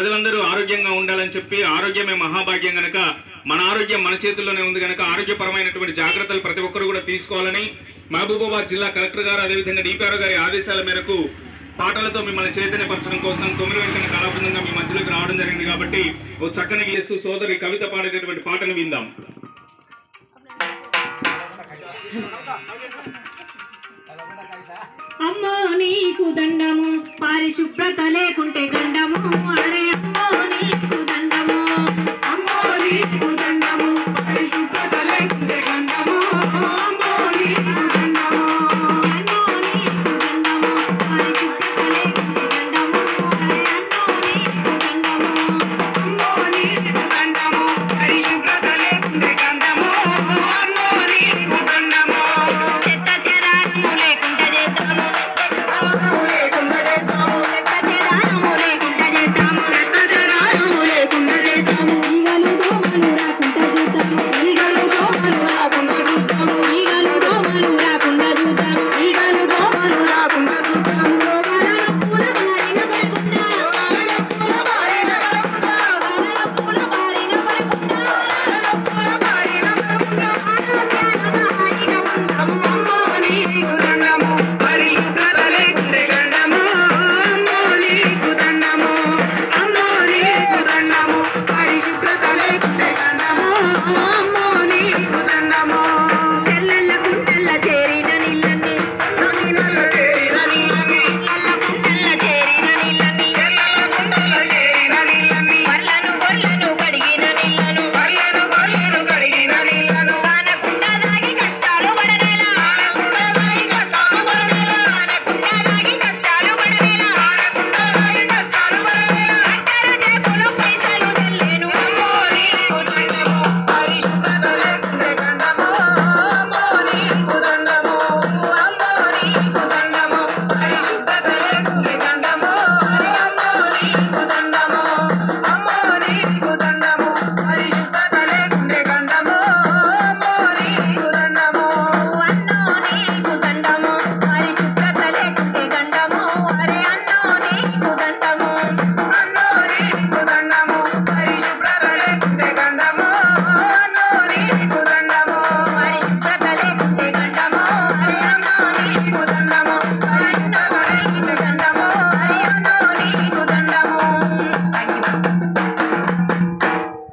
ప్రజలందరూ ఆరోగ్యంగా ఉండాలని చెప్పి ఆరోగ్యమే మహాభాగ్యం గనక మన ఆరోగ్యం మన చేతుల్లోనే ఉంది గనక ఆరోగ్యపరమైనటువంటి జాగ్రత్తలు ప్రతి ఒక్కరు కూడా తీసుకోవాలని మహబూబాబాద్ జిల్లా కలెక్టర్ గారు అదేవిధంగా డిపిఆర్ గారి ఆదేశాల మేరకు పాటలతో మిమ్మల్ని చైతన్యపరచడం కోసం 9 వెంటనే కళాబృందంగా మీ మధ్యలోకి రావడం జరిగింది కాబట్టి ఓ చక్కని చేస్తూ సోదరి కవిత పాడేటటువంటి పాటను విందాం. అమ్మో నీకు దండము, పరిశుభ్రత లేకుంటే గండము, అరే